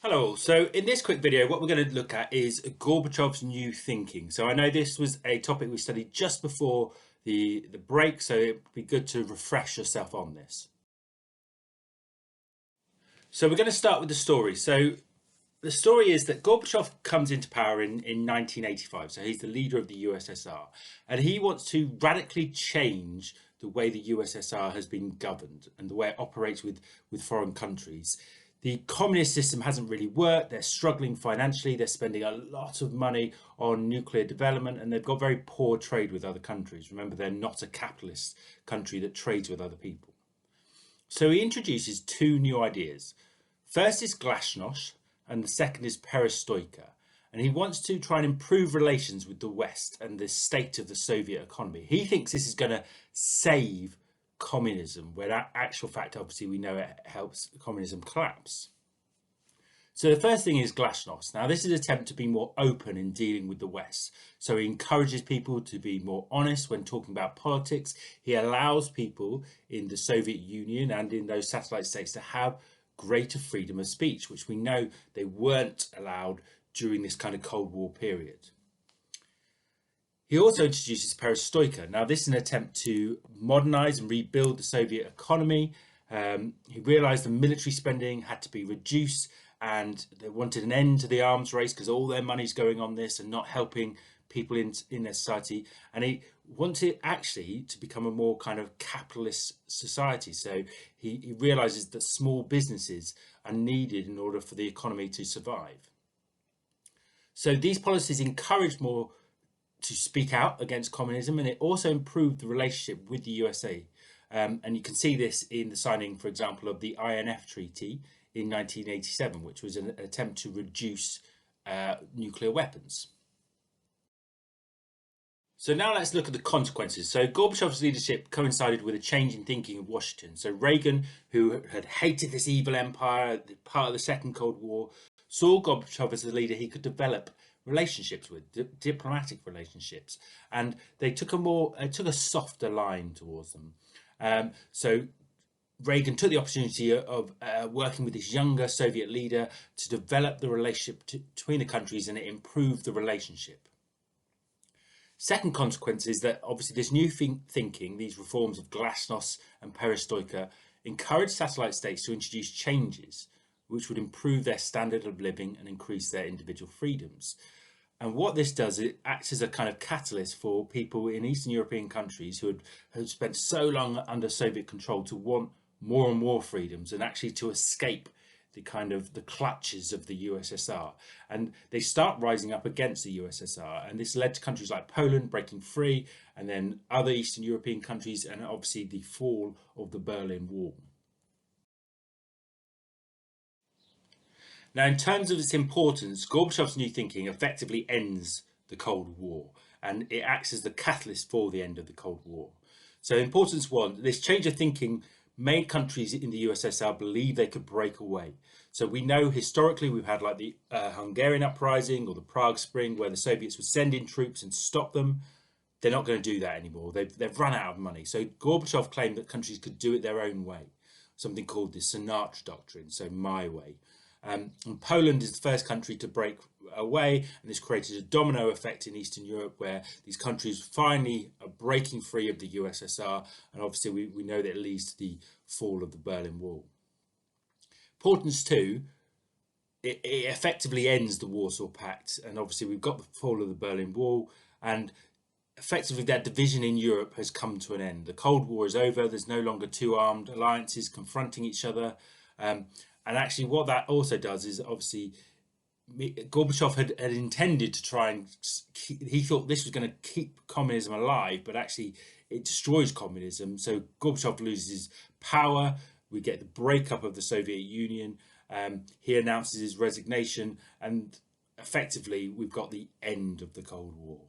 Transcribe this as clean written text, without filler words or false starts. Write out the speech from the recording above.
Hello, so in this quick video what we're going to look at is Gorbachev's new thinking. So I know this was a topic we studied just before the break, so it'd be good to refresh yourself on this. So we're going to start with the story. So the story is that Gorbachev comes into power in 1985, so he's the leader of the USSR, and he wants to radically change the way the USSR has been governed and the way it operates with foreign countries. The communist system hasn't really worked. They're struggling financially. They're spending a lot of money on nuclear development, and they've got very poor trade with other countries. Remember, they're not a capitalist country that trades with other people. So he introduces two new ideas. First is glasnost, and the second is perestroika. And he wants to try and improve relations with the West and the state of the Soviet economy. He thinks this is going to save communism, where in actual fact, obviously, we know it helps communism collapse. So the first thing is glasnost. Now, this is an attempt to be more open in dealing with the West. So he encourages people to be more honest when talking about politics. He allows people in the Soviet Union and in those satellite states to have greater freedom of speech, which we know they weren't allowed during this kind of Cold War period. He also introduces perestroika. Now, this is an attempt to modernize and rebuild the Soviet economy. He realized the military spending had to be reduced, and they wanted an end to the arms race because all their money's going on this and not helping people in their society. And he wanted actually to become a more kind of capitalist society. So he realizes that small businesses are needed in order for the economy to survive. So these policies encourage more to speak out against communism, and it also improved the relationship with the USA. And you can see this in the signing, for example, of the INF Treaty in 1987, which was an attempt to reduce nuclear weapons. So now let's look at the consequences. So Gorbachev's leadership coincided with a change in thinking of Washington. So Reagan, who had hated this evil empire, part of the Second Cold War, saw Gorbachev as a leader he could develop relationships with, diplomatic relationships, and they took a softer line towards them. So Reagan took the opportunity of working with this younger Soviet leader to develop the relationship between the countries, and it improved the relationship. Second consequence is that obviously this new thinking, these reforms of glasnost and perestroika, encouraged satellite states to introduce changes which would improve their standard of living and increase their individual freedoms. And what this does, it acts as a kind of catalyst for people in Eastern European countries who had spent so long under Soviet control to want more and more freedoms, and actually to escape the clutches of the USSR. And they start rising up against the USSR, and this led to countries like Poland breaking free, and then other Eastern European countries, and obviously the fall of the Berlin Wall. Now, in terms of its importance, Gorbachev's new thinking effectively ends the Cold War, and it acts as the catalyst for the end of the Cold War. So importance one, this change of thinking made countries in the USSR believe they could break away. So we know historically we've had like the Hungarian uprising or the Prague Spring, where the Soviets would send in troops and stop them. They're not going to do that anymore. They've run out of money. So Gorbachev claimed that countries could do it their own way, something called the Sinatra Doctrine, so my way. And Poland is the first country to break away, and this created a domino effect in Eastern Europe, where these countries finally are breaking free of the USSR, and obviously we know that it leads to the fall of the Berlin Wall. Importance two, it effectively ends the Warsaw Pact, and obviously we've got the fall of the Berlin Wall, and effectively that division in Europe has come to an end. The Cold War is over. There's no longer two armed alliances confronting each other. And actually what that also does is, obviously, Gorbachev had intended to try and he thought this was going to keep communism alive, but actually it destroys communism. So Gorbachev loses power. We get the breakup of the Soviet Union. He announces his resignation, and effectively we've got the end of the Cold War.